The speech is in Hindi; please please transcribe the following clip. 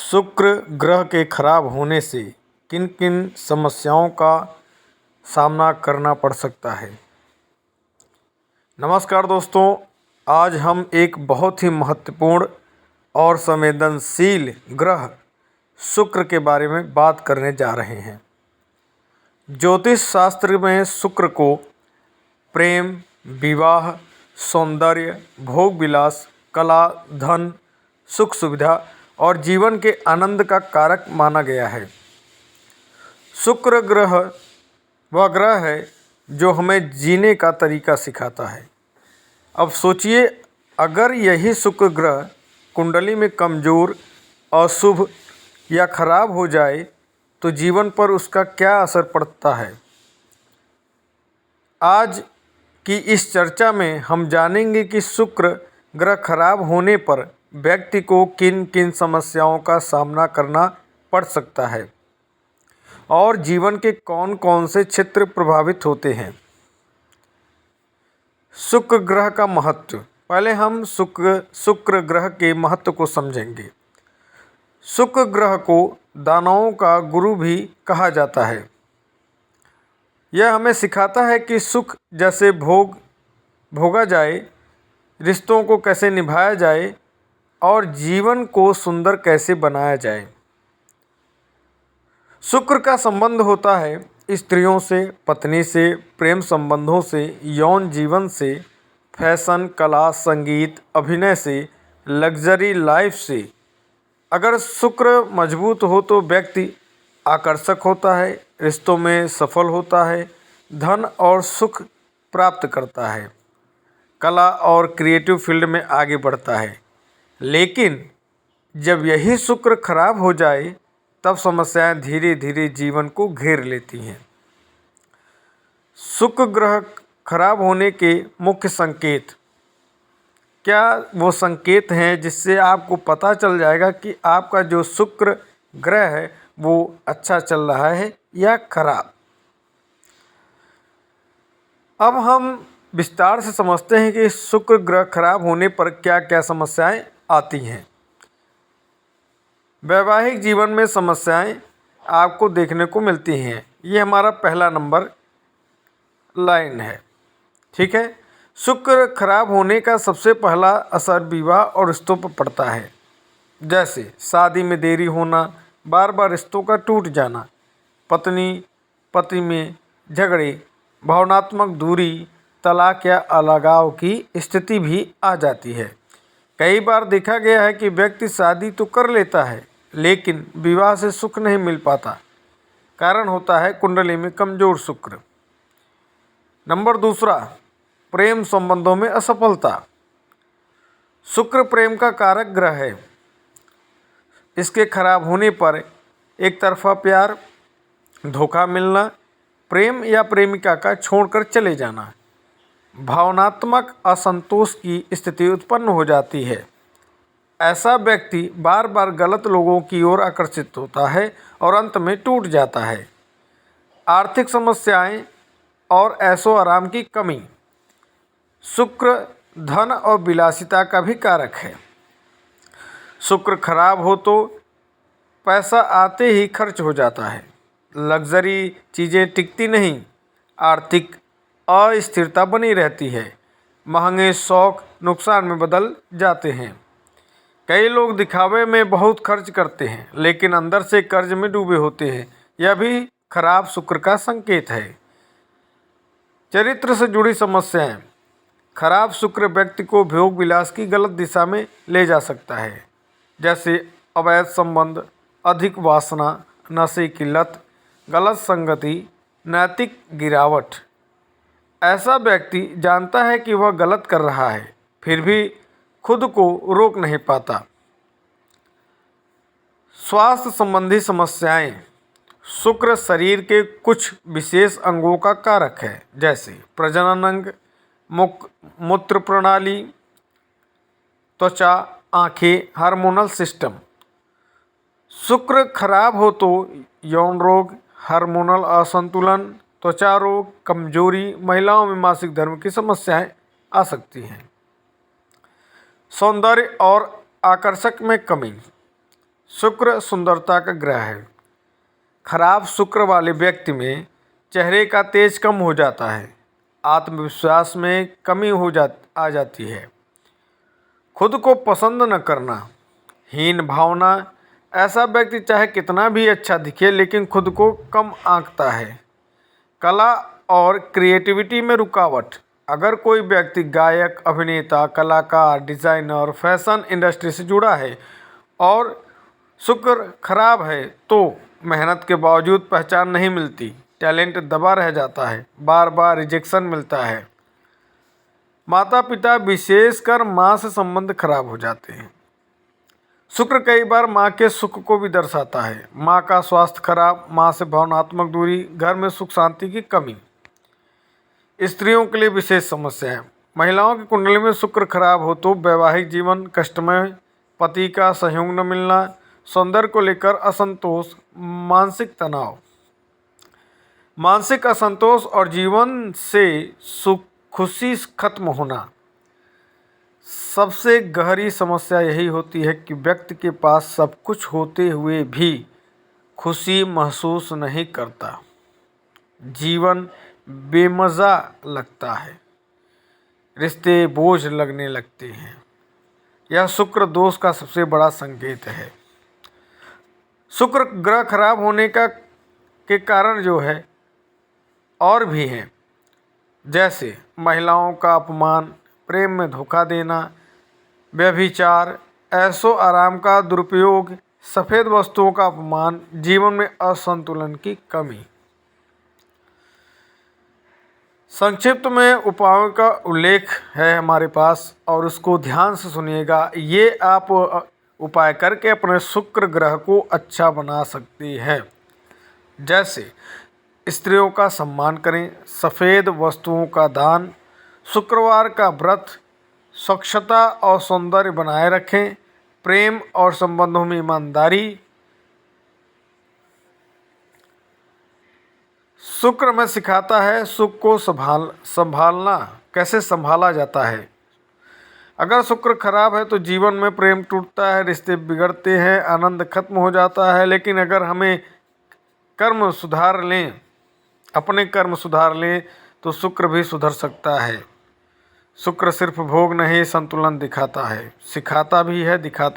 शुक्र ग्रह के खराब होने से किन किन समस्याओं का सामना करना पड़ सकता है। नमस्कार दोस्तों, आज हम एक बहुत ही महत्वपूर्ण और संवेदनशील ग्रह शुक्र के बारे में बात करने जा रहे हैं। ज्योतिष शास्त्र में शुक्र को प्रेम, विवाह, सौंदर्य, भोग विलास, कला, धन, सुख सुविधा और जीवन के आनंद का कारक माना गया है। शुक्र ग्रह वह ग्रह है जो हमें जीने का तरीका सिखाता है। अब सोचिए, अगर यही शुक्र ग्रह कुंडली में कमज़ोर, अशुभ या खराब हो जाए तो जीवन पर उसका क्या असर पड़ता है। आज की इस चर्चा में हम जानेंगे कि शुक्र ग्रह खराब होने पर व्यक्ति को किन किन समस्याओं का सामना करना पड़ सकता है और जीवन के कौन कौन से क्षेत्र प्रभावित होते हैं। शुक्र ग्रह का महत्व। पहले हम शुक्र ग्रह के महत्व को समझेंगे। शुक्र ग्रह को दानवों का गुरु भी कहा जाता है। यह हमें सिखाता है कि सुख जैसे भोगा जाए, रिश्तों को कैसे निभाया जाए और जीवन को सुंदर कैसे बनाया जाए। शुक्र का संबंध होता है स्त्रियों से, पत्नी से, प्रेम संबंधों से, यौन जीवन से, फैशन, कला, संगीत, अभिनय से, लग्जरी लाइफ से। अगर शुक्र मजबूत हो तो व्यक्ति आकर्षक होता है, रिश्तों में सफल होता है, धन और सुख प्राप्त करता है, कला और क्रिएटिव फील्ड में आगे बढ़ता है। लेकिन जब यही शुक्र खराब हो जाए तब समस्याएं धीरे धीरे जीवन को घेर लेती हैं। शुक्र ग्रह खराब होने के मुख्य संकेत क्या वो संकेत हैं जिससे आपको पता चल जाएगा कि आपका जो शुक्र ग्रह है वो अच्छा चल रहा है या खराब। अब हम विस्तार से समझते हैं कि शुक्र ग्रह खराब होने पर क्या क्या समस्याएं आती हैं। वैवाहिक जीवन में समस्याएं आपको देखने को मिलती हैं। ये हमारा पहला नंबर लाइन है। ठीक है। शुक्र खराब होने का सबसे पहला असर विवाह और रिश्तों पर पड़ता है। जैसे शादी में देरी होना, बार बार रिश्तों का टूट जाना, पत्नी पति में झगड़े, भावनात्मक दूरी, तलाक या अलगाव की स्थिति भी आ जाती है। कई बार देखा गया है कि व्यक्ति शादी तो कर लेता है लेकिन विवाह से सुख नहीं मिल पाता। कारण होता है कुंडली में कमजोर शुक्र। नंबर दूसरा, प्रेम संबंधों में असफलता। शुक्र प्रेम का कारक ग्रह है। इसके खराब होने पर एक तरफा प्यार, धोखा मिलना, प्रेम या प्रेमिका का छोड़कर चले जाना, भावनात्मक असंतोष की स्थिति उत्पन्न हो जाती है। ऐसा व्यक्ति बार बार गलत लोगों की ओर आकर्षित होता है और अंत में टूट जाता है। आर्थिक समस्याएं और ऐशो आराम की कमी। शुक्र धन और विलासिता का भी कारक है। शुक्र खराब हो तो पैसा आते ही खर्च हो जाता है, लग्जरी चीज़ें टिकती नहीं, आर्थिक अस्थिरता बनी रहती है, महंगे शौक नुकसान में बदल जाते हैं। कई लोग दिखावे में बहुत खर्च करते हैं लेकिन अंदर से कर्ज में डूबे होते हैं। यह भी खराब शुक्र का संकेत है। चरित्र से जुड़ी समस्याएं। खराब शुक्र व्यक्ति को भोग विलास की गलत दिशा में ले जा सकता है। जैसे अवैध संबंध, अधिक वासना, नशे की लत, गलत संगति, नैतिक गिरावट। ऐसा व्यक्ति जानता है कि वह गलत कर रहा है फिर भी खुद को रोक नहीं पाता। स्वास्थ्य संबंधी समस्याएं। शुक्र शरीर के कुछ विशेष अंगों का कारक है, जैसे प्रजनन अंग, मूत्र प्रणाली, त्वचा, आंखें, हार्मोनल सिस्टम। शुक्र खराब हो तो यौन रोग, हार्मोनल असंतुलन, त्वचा रोग, कमजोरी, महिलाओं में मासिक धर्म की समस्याएं आ सकती हैं। सौंदर्य और आकर्षक में कमी। शुक्र सुंदरता का ग्रह है। खराब शुक्र वाले व्यक्ति में चेहरे का तेज कम हो जाता है, आत्मविश्वास में कमी आ जाती है, खुद को पसंद न करना, हीन भावना। ऐसा व्यक्ति चाहे कितना भी अच्छा दिखे लेकिन खुद को कम आंकता है। कला और क्रिएटिविटी में रुकावट। अगर कोई व्यक्ति गायक, अभिनेता, कलाकार, डिजाइनर, फैशन इंडस्ट्री से जुड़ा है और शुक्र खराब है तो मेहनत के बावजूद पहचान नहीं मिलती, टैलेंट दबा रह जाता है, बार बार रिजेक्शन मिलता है। माता पिता विशेषकर माँ से संबंध खराब हो जाते हैं। शुक्र कई बार माँ के सुख को भी दर्शाता है। माँ का स्वास्थ्य खराब, माँ से भावनात्मक दूरी, घर में सुख शांति की कमी। स्त्रियों के लिए विशेष समस्याएं। महिलाओं की कुंडली में शुक्र खराब हो तो वैवाहिक जीवन कष्टमय, पति का सहयोग न मिलना, सौंदर्य को लेकर असंतोष, मानसिक तनाव, मानसिक असंतोष और जीवन से सुख खुशी खत्म होना। सबसे गहरी समस्या यही होती है कि व्यक्ति के पास सब कुछ होते हुए भी खुशी महसूस नहीं करता, जीवन बेमज़ा लगता है, रिश्ते बोझ लगने लगते हैं। यह शुक्र दोष का सबसे बड़ा संकेत है। शुक्र ग्रह खराब होने के कारण जो है और भी हैं, जैसे महिलाओं का अपमान, प्रेम में धोखा देना, व्यभिचार, ऐशो आराम का दुरुपयोग, सफ़ेद वस्तुओं का अपमान, जीवन में असंतुलन की कमी। संक्षिप्त में उपायों का उल्लेख है हमारे पास और उसको ध्यान से सुनिएगा। ये आप उपाय करके अपने शुक्र ग्रह को अच्छा बना सकती हैं। जैसे स्त्रियों का सम्मान करें, सफ़ेद वस्तुओं का दान, शुक्रवार का व्रत, स्वच्छता और सौंदर्य बनाए रखें, प्रेम और संबंधों में ईमानदारी। शुक्र में सिखाता है सुख को संभालना कैसे संभाला जाता है। अगर शुक्र खराब है तो जीवन में प्रेम टूटता है, रिश्ते बिगड़ते हैं, आनंद खत्म हो जाता है। लेकिन अगर हमें कर्म सुधार लें, अपने कर्म सुधार लें तो शुक्र भी सुधर सकता है। शुक्र सिर्फ भोग नहीं, संतुलन दिखाता है, सिखाता भी है, दिखाता